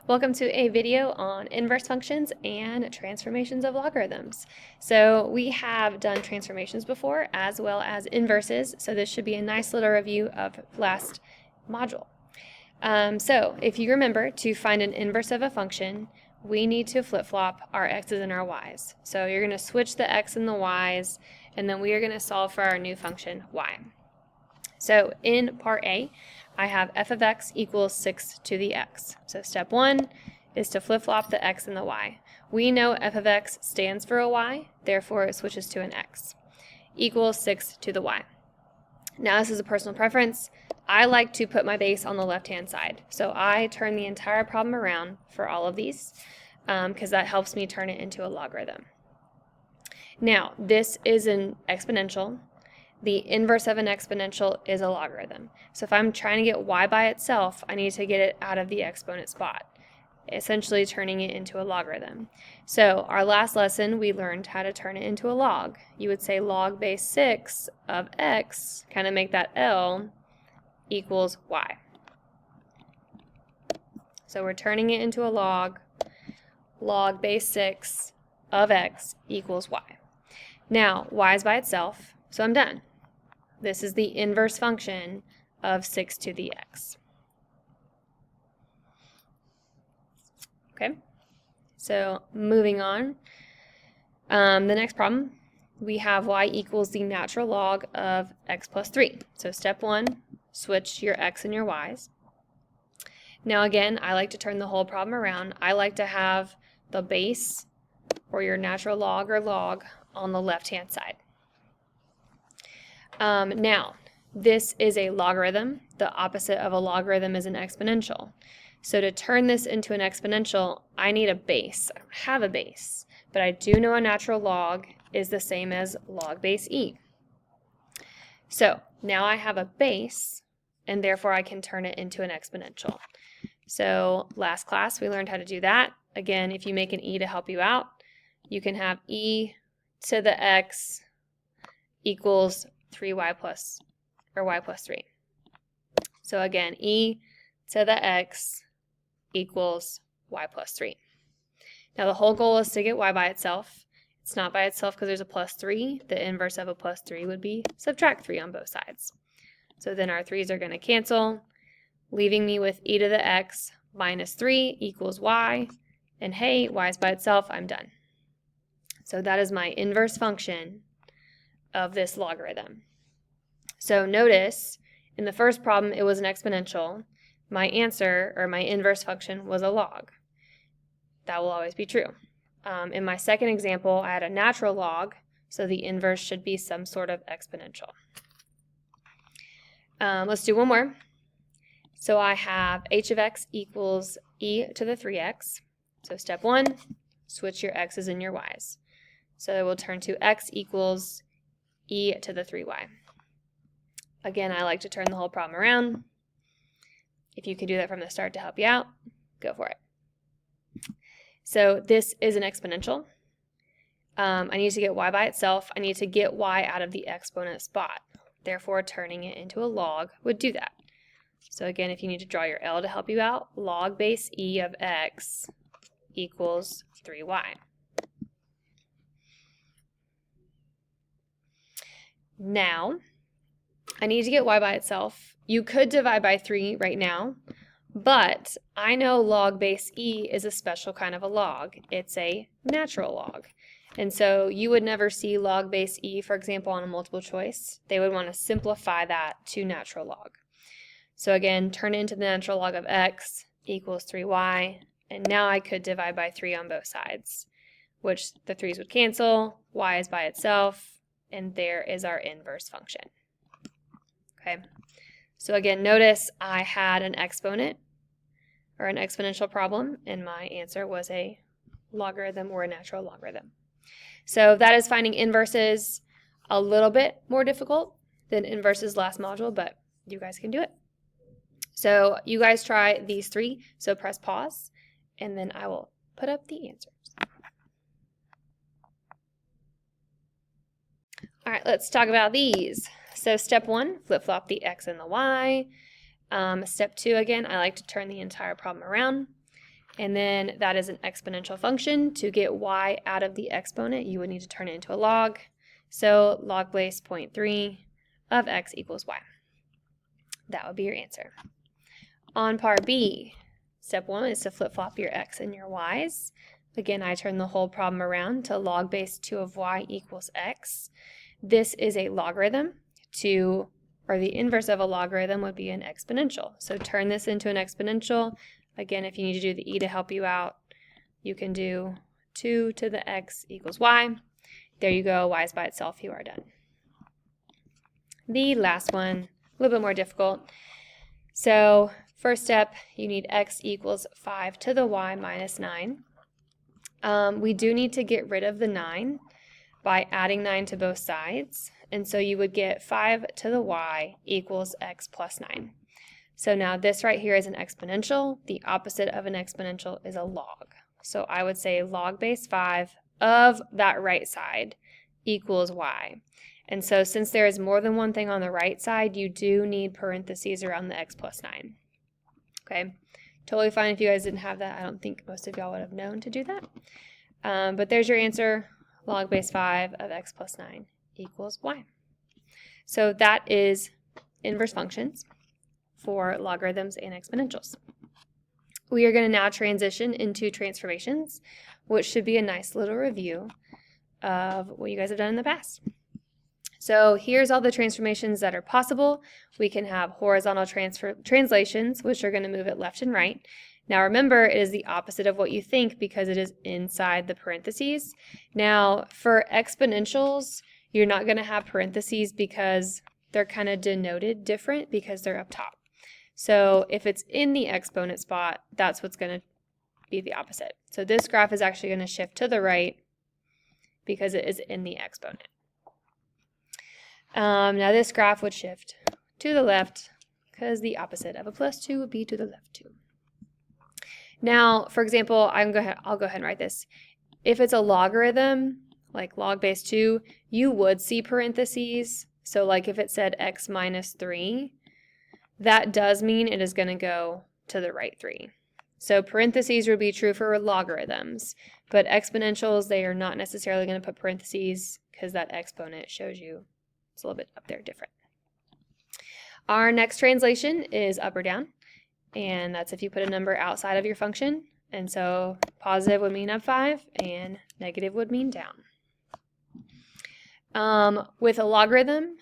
Welcome to a video on inverse functions and transformations of logarithms. So we have done transformations before as well as inverses, so this should be a nice little review of last module. So if you remember, to find an inverse of a function, we need to flip-flop our x's and our y's. So you're going to switch the x and the y's, and then we are going to solve for our new function y. So in part A, I have f of x equals 6 to the x. So step 1 is to flip-flop the x and the y. We know f of x stands for a y, therefore it switches to an x. Equals 6 to the y. Now this is a personal preference. I like to put my base on the left-hand side. So I turn the entire problem around for all of these because that helps me turn it into a logarithm. Now this is an exponential. The inverse of an exponential is a logarithm. So if I'm trying to get y by itself, I need to get it out of the exponent spot, essentially turning it into a logarithm. So our last lesson, we learned how to turn it into a log. You would say log base 6 of x, kind of make that L, equals y. So we're turning it into a log. Log base 6 of x equals y. Now, y is by itself, so I'm done. This is the inverse function of 6 to the x. Okay, so moving on. The next problem, we have y equals the natural log of x plus 3. So step 1, switch your x and your y's. Now again, I like to turn the whole problem around. I like to have the base, or your natural log or log, on the left-hand side. Now, this is a logarithm. The opposite of a logarithm is an exponential. So to turn this into an exponential, I need a base. I don't have a base, but I do know a natural log is the same as log base e. So now I have a base, and therefore I can turn it into an exponential. So last class we learned how to do that. Again, if you make an e to help you out, you can have e to the x equals 3y plus, or y plus 3. So again, e to the x equals y plus 3. Now the whole goal is to get y by itself. It's not by itself because there's a plus 3. The inverse of a plus 3 would be subtract 3 on both sides. So then our 3's are going to cancel, leaving me with e to the x minus 3 equals y. And hey, y is by itself, I'm done. So that is my inverse function of this logarithm. So notice, in the first problem, it was an exponential. My answer, or my inverse function, was a log. That will always be true. In my second example, I had a natural log, so the inverse should be some sort of exponential. Let's do one more. So I have h of x equals e to the 3x. So step 1, switch your x's and your y's. So it will turn to x equals e to the 3y. Again, I like to turn the whole problem around. If you can do that from the start to help you out, go for it. So this is an exponential. I need to get y by itself. I need to get y out of the exponent spot. Therefore, turning it into a log would do that. So again, if you need to draw your L to help you out, log base e of x equals 3y. Now, I need to get y by itself. You could divide by 3 right now, but I know log base e is a special kind of a log. It's a natural log. And so you would never see log base e, for example, on a multiple choice. They would want to simplify that to natural log. So again, turn it into the natural log of x equals 3y, and now I could divide by 3 on both sides, which the 3's would cancel, y is by itself, and there is our inverse function. Okay, so again, notice I had an exponent, or an exponential problem, and my answer was a logarithm or a natural logarithm. So that is finding inverses. A little bit more difficult than inverses last module, but you guys can do it. So you guys try these 3, so press pause, and then I will put up the answers. All right, let's talk about these. So step 1, flip-flop the x and the y. Step 2, again, I like to turn the entire problem around. And then that is an exponential function. To get y out of the exponent, you would need to turn it into a log. So log base 0.3 of x equals y. That would be your answer. On part B, step 1 is to flip-flop your x and your y's. Again, I turn the whole problem around to log base 2 of y equals x. This is a logarithm. Or the inverse of a logarithm would be an exponential. So turn this into an exponential. Again, if you need to do the e to help you out, you can do 2 to the x equals y. There you go, y is by itself, you are done. The last one, a little bit more difficult. So first step, you need x equals 5 to the y minus 9. We do need to get rid of the 9 by adding 9 to both sides. And so you would get 5 to the y equals x plus 9. So now this right here is an exponential. The opposite of an exponential is a log. So I would say log base 5 of that right side equals y. And so since there is more than one thing on the right side, you do need parentheses around the x plus 9. Okay, totally fine if you guys didn't have that. I don't think most of y'all would have known to do that. But there's your answer, log base 5 of x plus 9 equals y. So that is inverse functions for logarithms and exponentials. We are going to now transition into transformations, which should be a nice little review of what you guys have done in the past. So here's all the transformations that are possible. We can have horizontal translations, which are going to move it left and right. Now remember, it is the opposite of what you think because it is inside the parentheses. Now for exponentials, you're not going to have parentheses because they're kind of denoted different because they're up top. So if it's in the exponent spot, that's what's going to be the opposite. So this graph is actually going to shift to the right because it is in the exponent. Now this graph would shift to the left because the opposite of a plus 2 would be to the left 2. Now, for example, I'll go ahead and write this. If it's a logarithm, like log base 2, you would see parentheses. So like if it said x minus 3, that does mean it is going to go to the right 3. So parentheses would be true for logarithms, but exponentials, they are not necessarily going to put parentheses because that exponent shows you it's a little bit up there different. Our next translation is up or down, and that's if you put a number outside of your function. And so positive would mean up 5 and negative would mean down. With a logarithm,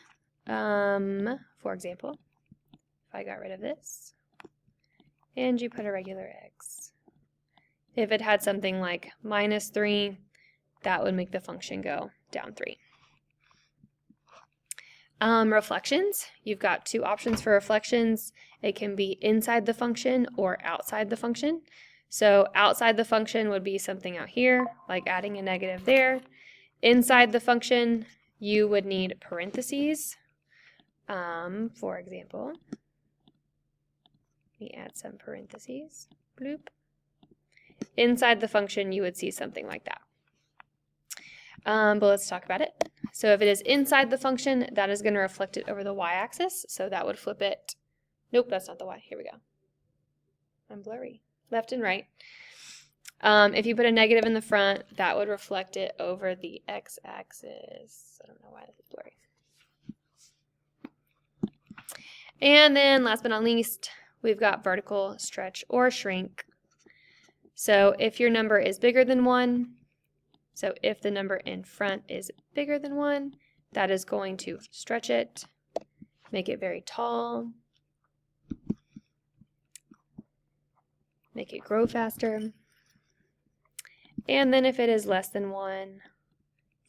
for example, if I got rid of this and you put a regular x, if it had something like minus 3, that would make the function go down 3. Reflections, you've got two options for reflections. It can be inside the function or outside the function. So outside the function would be something out here, like adding a negative there. Inside the function, you would need parentheses. For example, let me add some parentheses. Bloop. Inside the function, you would see something like that. But let's talk about it. So if it is inside the function, that is going to reflect it over the y-axis. So that would flip it. Nope, that's not the y. Here we go. I'm blurry. Left and right. If you put a negative in the front, that would reflect it over the x-axis. I don't know why this is blurry. And then last but not least, we've got vertical stretch or shrink. So if your number is bigger than 1, so if the number in front is bigger than 1, that is going to stretch it, make it very tall, make it grow faster. And then if it is less than 1,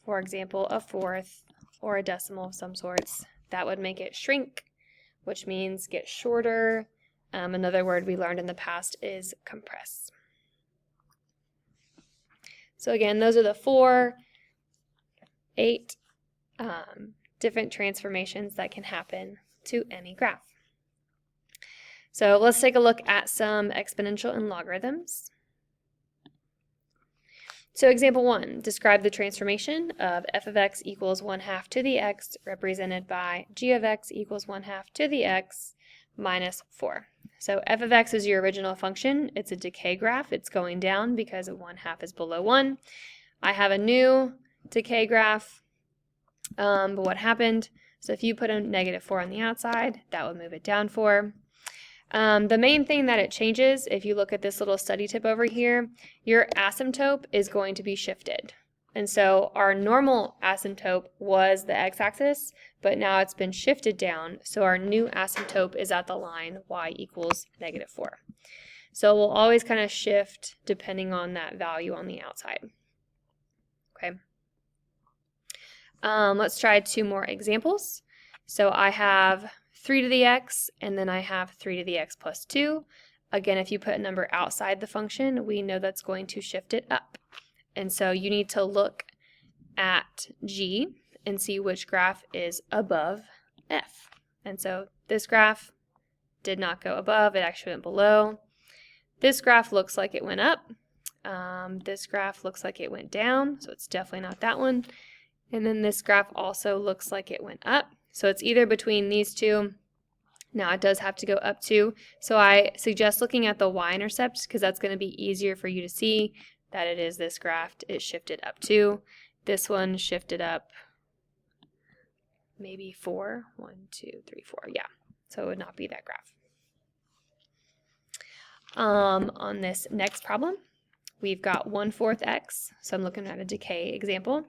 for example, a fourth or a decimal of some sorts, that would make it shrink, which means get shorter. Another word we learned in the past is compress. So again, those are the 8 different transformations that can happen to any graph. So let's take a look at some exponential and logarithms. So example 1, describe the transformation of f of x equals 1/2 to the x represented by g of x equals 1/2 to the x minus 4. So f of x is your original function. It's a decay graph. It's going down because 1/2 is below 1. I have a new decay graph, but what happened? So if you put a -4 on the outside, that would move it down 4. The main thing that it changes, if you look at this little study tip over here, your asymptote is going to be shifted. And so our normal asymptote was the x-axis, but now it's been shifted down, so our new asymptote is at the line y equals -4. So we'll always kind of shift depending on that value on the outside. Okay. Let's try 2 more examples. So I have 3 to the x, and then I have 3 to the x plus 2. Again, if you put a number outside the function, we know that's going to shift it up. And so you need to look at G and see which graph is above F. And so this graph did not go above, it actually went below. This graph looks like it went up. This graph looks like it went down, so it's definitely not that one. And then this graph also looks like it went up. So it's either between these two. Now it does have to go up 2. So I suggest looking at the y-intercept because that's going to be easier for you to see that it is this graph. It shifted up 2. This one shifted up maybe 4. 1, 2, 3, 4. Yeah. So it would not be that graph. On this next problem, we've got 1/4 x. So I'm looking at a decay example.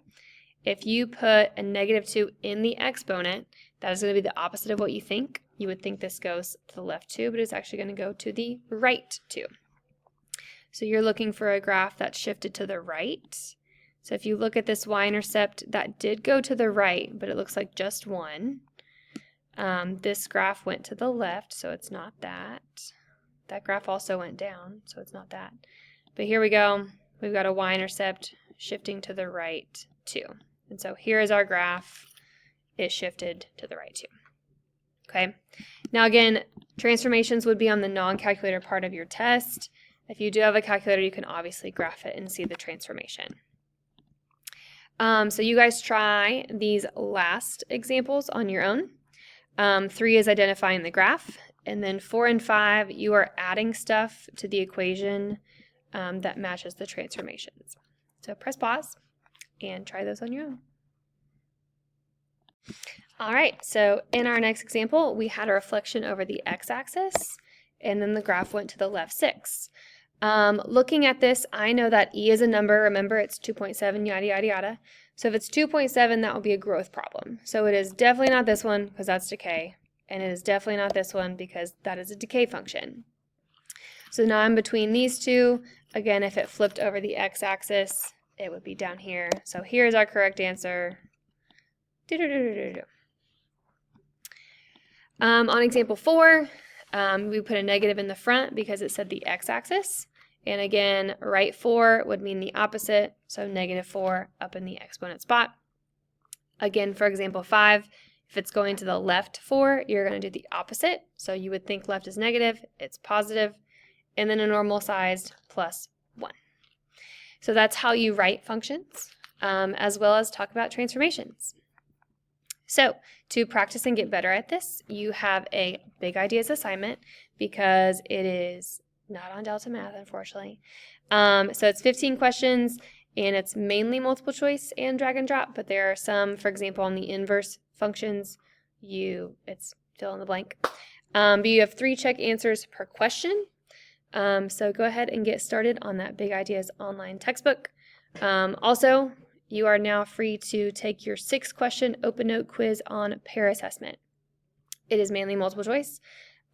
If you put a -2 in the exponent, that is going to be the opposite of what you think. You would think this goes to the left 2, but it's actually going to go to the right 2. So you're looking for a graph that's shifted to the right. So if you look at this y-intercept, that did go to the right, but it looks like just 1. This graph went to the left, so it's not that. That graph also went down, so it's not that. But here we go. We've got a y-intercept shifting to the right 2. And so here is our graph. It shifted to the right 2. Okay. Now again, transformations would be on the non-calculator part of your test. If you do have a calculator, you can obviously graph it and see the transformation. So you guys try these last examples on your own. 3 is identifying the graph. And then 4 and 5, you are adding stuff to the equation that matches the transformations. So press pause and try those on your own. All right, so in our next example, we had a reflection over the x-axis, and then the graph went to the left 6. Looking at this, I know that E is a number. Remember, it's 2.7, yada, yada, yada. So if it's 2.7, that will be a growth problem. So it is definitely not this one, because that's decay, and it is definitely not this one, because that is a decay function. So now I'm between these two. Again, if it flipped over the x-axis, it would be down here. So here's our correct answer. On example 4, we put a negative in the front because it said the x-axis. And again, right 4 would mean the opposite, so -4 up in the exponent spot. Again, for example 5, if it's going to the left 4, you're going to do the opposite. So you would think left is negative, it's positive, and then a normal sized plus 1. So that's how you write functions, as well as talk about transformations. So to practice and get better at this, you have a big ideas assignment because it is not on Delta Math, unfortunately. So it's 15 questions, and it's mainly multiple choice and drag and drop, but there are some, for example, on the inverse functions, it's fill in the blank. But you have 3 check answers per question. So go ahead and get started on that Big Ideas online textbook. Also, you are now free to take your 6-question open note quiz on pair assessment. It is mainly multiple choice.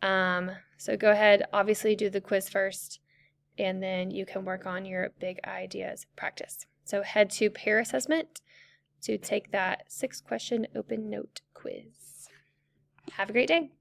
So go ahead, obviously do the quiz first, and then you can work on your Big Ideas practice. So head to pair assessment to take that 6-question open note quiz. Have a great day.